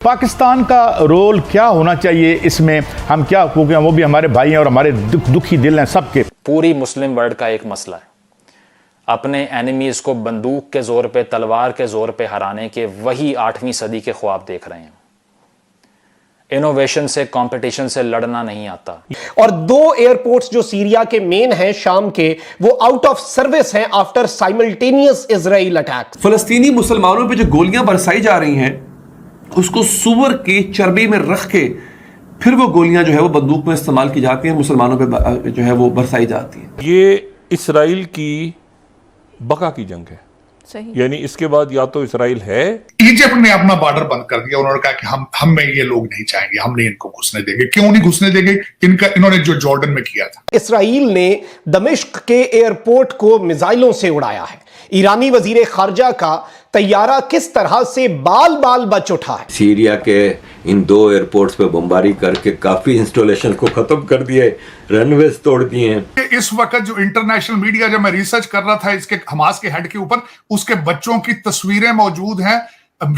पाकिस्तान का रोल क्या होना चाहिए इसमें, हम क्या, क्योंकि वो भी हमारे भाई हैं और हमारे दुखी दिल हैं सबके। पूरी मुस्लिम वर्ल्ड का एक मसला है, अपने एनिमीज को बंदूक के जोर पे, तलवार के जोर पे हराने के वही 8वीं सदी के ख्वाब देख रहे हैं। इनोवेशन से, कंपटीशन से लड़ना नहीं आता। और 2 एयरपोर्ट्स जो सीरिया के मेन हैं शाम के, वो आउट ऑफ सर्विस हैं आफ्टर साइमल्टेनियस इजराइल अटैक। फलस्तीनी मुसलमानों पे जो गोलियां बरसाई जा रही हैं उसको सूअर की चर्बी में रख के फिर वो गोलियां जो है वो बंदूक में इस्तेमाल की जाती हैं, मुसलमानों पे जो है वो बरसाई जाती हैं। ये इसराइल की बका की जंग है। सही। यानी इसके बाद या तो इसराइल है। इजिप्ट ने अपना बॉर्डर बंद कर दिया, उन्होंने कहा कि हम में ये लोग नहीं चाहेंगे, हम नहीं इनको घुसने देंगे। क्यों नहीं घुसने देंगे? इन्होंने जो जॉर्डन में किया था। इसराइल ने दमिश्क के एयरपोर्ट को मिसाइलों से उड़ाया है। ईरानी वजीर खारजा का तैयारा किस तरह से बाल बाल बच उठा है। सीरिया के इन 2 एयरपोर्ट्स पे बमबारी करके काफी इंस्टॉलेशन को खत्म कर दिए, रनवेज तोड़ दिए हैं। इस वक्त जो इंटरनेशनल मीडिया, जब मैं रिसर्च कर रहा था इसके हमास के हेड के ऊपर, उसके बच्चों की तस्वीरें मौजूद हैं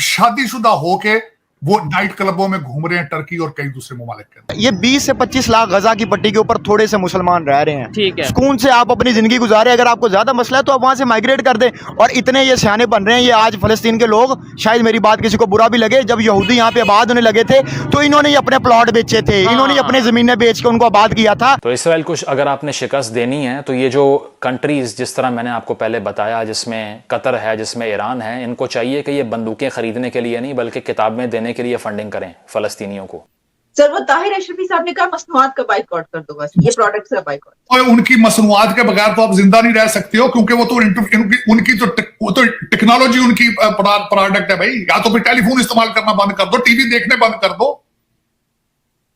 शादीशुदा होके वो नाइट क्लबों में घूम रहे हैं टर्की और कई दूसरे ममालिक के अंदर। ये 20 से 25 लाख गजा की पट्टी के ऊपर थोड़े से मुसलमान रह रहे हैं। ठीक है, सुकून से आप अपनी जिंदगी गुजारे। अगर आपको ज्यादा मसला है तो आप वहां से माइग्रेट कर दें। और इतने ये सियाने बन रहे हैं ये आज फलस्तीन के लोग, शायद मेरी बात किसी को बुरा भी लगे, जब यहूदी यहाँ पे आबाद होने लगे थे तो इन्होंने ही अपने प्लॉट बेचे थे, इन्होंने अपने जमीनें बेच के उनको आबाद किया था। तो इसराइल को अगर आपने शिकस्त देनी है तो ये जो कंट्रीज, जिस तरह मैंने आपको पहले बताया, जिसमें कतर है, जिसमें ईरान है, इनको चाहिए कि ये बंदूकें खरीदने के लिए नहीं बल्कि किताबें देने के लिए फंडिंग करें फलस्तीनियों को। सर वो ताहिर अशरफी साहब ने कहा मसनूआत का बाइकआउट कर दो, बस ये प्रोडक्ट्स का बाइकआउट। और उनकी मसनूआत के बगैर तो आप जिंदा नहीं रह सकते हो, क्योंकि वो तो उनकी तो टेक्नोलॉजी उनकी प्रोडक्ट है भाई। या तो फिर टेलीफोन इस्तेमाल करना बंद कर दो, टीवी देखने बंद कर दो,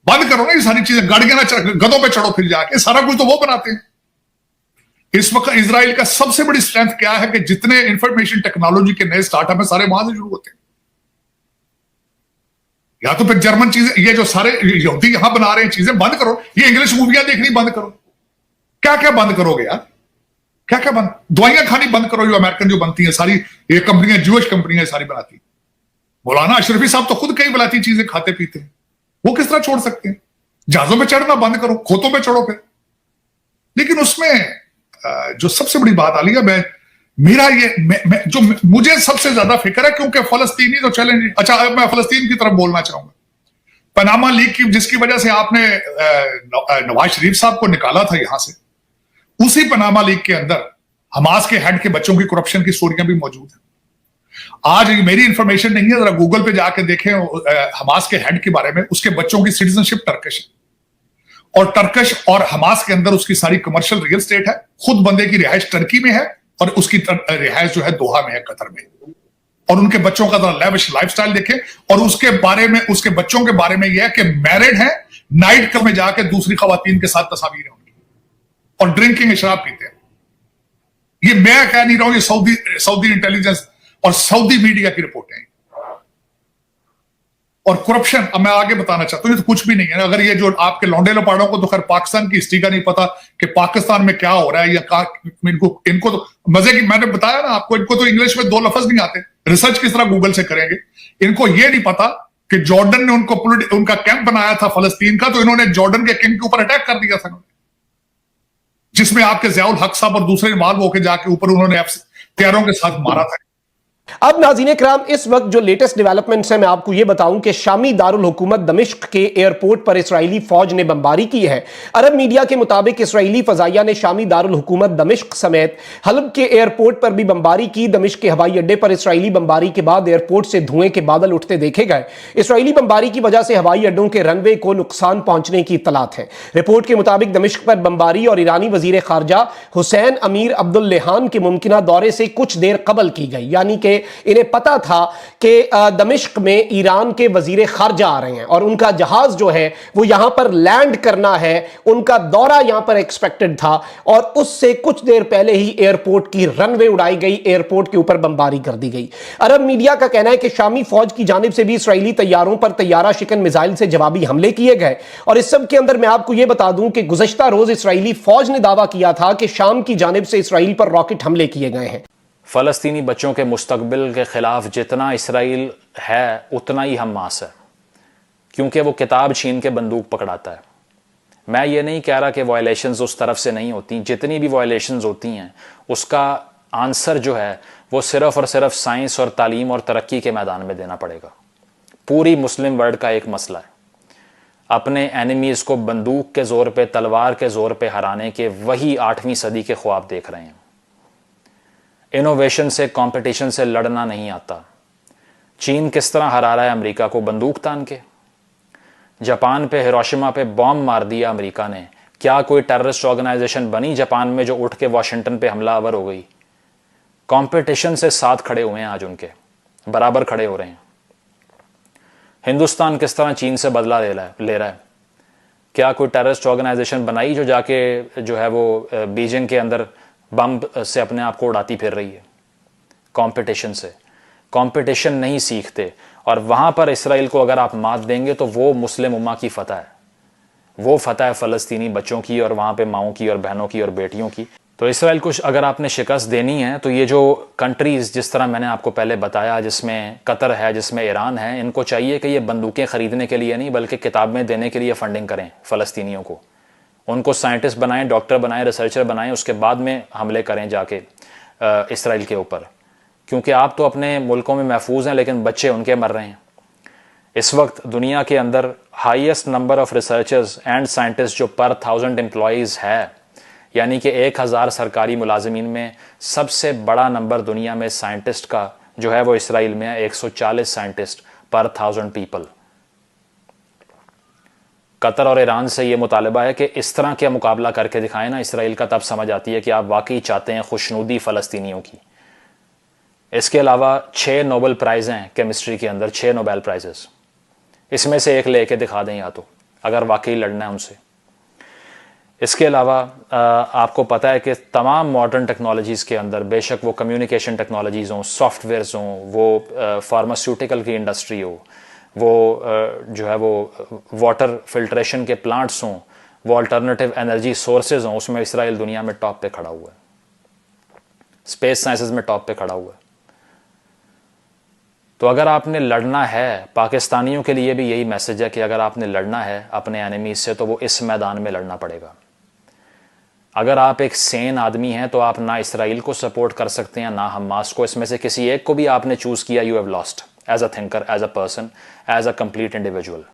बंद करो ना ये सारी चीजें। गाड़ियां ना गधों पे चढ़ो फिर जाके, सारा कुछ तो वो बनाते हैं। इस वक्त इजराइल का सबसे बड़ी स्ट्रेंथ क्या है कि जितने इंफॉर्मेशन टेक्नोलॉजी के नए स्टार्टअप है सारे वहां से शुरू होते हैं। या तो फिर जर्मन चीजें, ये जो सारे यहूदी यहां बना रहे हैं चीजें बंद करो। ये इंग्लिश मूवियां देखनी बंद करो। क्या क्या बंद करोगे यार? क्या क्या बंद? दवाइयां खानी बंद करो जो अमेरिकन जो बनती हैं सारी, ये कंपनियां, ज्यूइश कंपनियां सारी बनाती। मौलाना अशरफी साहब तो खुद कई बलाती चीजें खाते पीते हैं, वो किस तरह छोड़ सकते हैं? जहाजों पे चढ़ना बंद करो, खोतों पे चढ़ो फिर। लेकिन उसमें जो सबसे बड़ी बात आलिया, मेरा ये जो मुझे सबसे ज्यादा फिक्र है, क्योंकि फलस्तीनी तो चैलेंज। अच्छा, मैं फलस्तीन की तरफ बोलना चाहूंगा। पनामा लीग की जिसकी वजह से आपने नवाज शरीफ साहब को निकाला था यहां से, उसी पनामा लीग के अंदर हमास के हेड के बच्चों की करप्शन की स्टोरियां भी मौजूद है। आज मेरी इंफॉर्मेशन नहीं है, जरा गूगल पे जाके देखें हमास के हेड के बारे में। उसके बच्चों की सिटीजनशिप टर्किश है, और टर्किश और हमास के अंदर उसकी सारी कमर्शियल रियल स्टेट है। खुद बंदे की रिहाइश टर्की में है और उसकी रिहाइश जो है दोहा में है, कतर में। और उनके बच्चों का लेविश लाइफस्टाइल देखें, और उसके बारे में, उसके बच्चों के बारे में यह है कि मैरिड है, नाइट क्लब में जाके दूसरी खवातीन के साथ तस्वीरें हैं उनकी, और ड्रिंकिंग शराब पीते हैं। ये मैं कह नहीं रहा हूं, ये सऊदी इंटेलिजेंस और सऊदी मीडिया की रिपोर्ट है। और करप्शन, अब मैं आगे बताना चाहता हूं, ये तो कुछ भी नहीं है। अगर ये जो आपके लौंडे लपाड़ों को तो खैर पाकिस्तान की हिस्ट्री का नहीं पता कि पाकिस्तान में क्या हो रहा है, या इनको तो मजे की, मैंने बताया ना आपको, इनको तो इंग्लिश में 2 लफ्ज नहीं आते। रिसर्च किस तरह गूगल से करेंगे? इनको ये नहीं पता कि जॉर्डन ने उनका कैंप बनाया था फलस्तीन का, तो इन्होंने जॉर्डन के किंग के ऊपर अटैक कर दिया था, जिसमें आपके ज़ियाउल हक साहब और दूसरे इन्वॉल्व होकर जाके ऊपर उन्होंने हथियारों के साथ मारा था। अब नाज़रीन किराम, इस वक्त जो लेटेस्ट डेवलपमेंट्स हैं, मैं आपको यह बताऊं कि शामी दारुल हुकूमत दमिश्क के एयरपोर्ट पर इसराइली फौज ने बमबारी की है। अरब मीडिया के मुताबिक इसराइली फजाइया ने शामी दारुल हुकूमत दमिश्क समेत हलब के एयरपोर्ट पर भी बमबारी की। दमिश्क के हवाई अड्डे पर इसराइली बमबारी के बाद एयरपोर्ट से धुएं के बादल उठते देखे गए। इसराइली बमबारी की वजह से हवाई अड्डों के रनवे को नुकसान पहुंचने की इत्तलात है। रिपोर्ट के मुताबिक दमिश्क पर बमबारी और ईरानी वजीर खारजा हुसैन अमीर अब्दुल्लेहान के मुमकिना दौरे से कुछ देर कबल की गई, यानी कि इन्हें पता था कि दमिश्क में ईरान के वजीर खारजा आ रहे हैं और उनका जहाज जो है वो यहां पर लैंड करना है, उनका दौरा यहां पर एक्सपेक्टेड था। और उससे कुछ देर पहले ही एयरपोर्ट की रनवे उड़ाई गई, एयरपोर्ट के ऊपर बमबारी कर दी गई। अरब मीडिया का कहना है कि शामी फौज की जानिब से भी इसराइली तैयारों पर तैयारा शिकन मिसाइल से जवाबी हमले किए गए। और इस सब के अंदर मैं आपको यह बता दूं कि गुज़श्ता रोज इसराइली फौज ने दावा किया था कि शाम की जानिब से इसराइल पर रॉकेट हमले किए गए हैं। फ़लस्तीनी बच्चों के मुस्तकबिल के ख़िलाफ़ जितना इसराइल है उतना ही हमास है, क्योंकि वो किताब छीन के बंदूक पकड़ाता है। मैं ये नहीं कह रहा कि वायलेशंस उस तरफ से नहीं होती, जितनी भी वायलेशंस होती हैं उसका आंसर जो है वो सिर्फ़ और सिर्फ साइंस और तालीम और तरक्की के मैदान में देना पड़ेगा। पूरी मुस्लिम वर्ल्ड का एक मसला है, अपने एनिमीज़ को बंदूक के ज़ोर पे, तलवार के ज़ोर पे हराने के वही 8वीं सदी के ख्वाब देख रहे हैं। इनोवेशन से, कंपटीशन से लड़ना नहीं आता। चीन किस तरह हरा रहा है अमेरिका को? बंदूक तान के। जापान पे, हिरोशिमा पे बॉम्ब मार दिया अमेरिका ने। क्या कोई टेररिस्ट ऑर्गेनाइजेशन बनी जापान में जो उठ के वॉशिंगटन पे हमलावर हो गई? कंपटीशन से साथ खड़े हुए हैं, आज उनके बराबर खड़े हो रहे हैं। हिंदुस्तान किस तरह चीन से बदला ले रहा है? क्या कोई टेररिस्ट ऑर्गेनाइजेशन बनाई जो जाके जो है वो बीजिंग के अंदर बम से अपने आप को उड़ाती फिर रही है? कंपटीशन से। कंपटीशन नहीं सीखते, और वहाँ पर इसराइल को अगर आप मात देंगे तो वो मुस्लिम उम्मा की फतह है, वो फतह है फ़लस्तीनी बच्चों की और वहाँ पे माओं की और बहनों की और बेटियों की। तो इसराइल को अगर आपने शिकस्त देनी है तो ये जो कंट्रीज़ जिस तरह मैंने आपको पहले बताया, जिसमें कतर है, जिसमें ईरान है, इनको चाहिए कि ये बंदूकें ख़रीदने के लिए नहीं बल्कि किताबें देने के लिए फ़ंडिंग करें फ़लस्तीनियों को। उनको साइंटिस्ट बनाएं, डॉक्टर बनाएं, रिसर्चर बनाएं, उसके बाद में हमले करें जाके इसराइल के ऊपर, क्योंकि आप तो अपने मुल्कों में महफूज हैं लेकिन बच्चे उनके मर रहे हैं। इस वक्त दुनिया के अंदर highest number of researchers and scientist जो पर 1000 एम्प्लॉयज़ है, यानी कि 1000 सरकारी मुलाजमीन में सबसे बड़ा नंबर दुनिया में साइंटिस्ट का जो है वो इसराइल में है, 140 साइंटिस्ट पर 1000 पीपल। कतर और ईरान से ये मुतालबा है कि इस तरह का मुकाबला करके दिखाएं ना इसराइल का, तब समझ आती है कि आप वाकई चाहते हैं खुशनुदी फ़लस्तीनियों की। इसके अलावा 6 नोबेल प्राइज़ हैं केमिस्ट्री के अंदर, 6 नोबेल प्राइजेस, इसमें से एक लेके दिखा दें या तो, अगर वाकई लड़ना है उनसे। इसके अलावा आपको पता है कि तमाम मॉडर्न टेक्नोलॉजीज़ के अंदर, बेशक वो कम्युनिकेशन टेक्नोलॉजीज़ हों, सॉफ्टवेयर्स हों, वो फार्मास्यूटिकल की इंडस्ट्री हो, वो जो है वो वाटर फिल्ट्रेशन के प्लांट्स हों, वो अल्टरनेटिव एनर्जी सोर्सेज हों, उसमें इसराइल दुनिया में टॉप पे खड़ा हुआ है। स्पेस साइंसेस में टॉप पे खड़ा हुआ है। तो अगर आपने लड़ना है, पाकिस्तानियों के लिए भी यही मैसेज है कि अगर आपने लड़ना है अपने एनिमीज से तो वो इस मैदान में लड़ना पड़ेगा। अगर आप एक सेन आदमी हैं तो आप ना इसराइल को सपोर्ट कर सकते हैं ना हमास को। इसमें से किसी एक को भी आपने चूज़ किया, you have lost as a thinker, as a person, as a complete individual.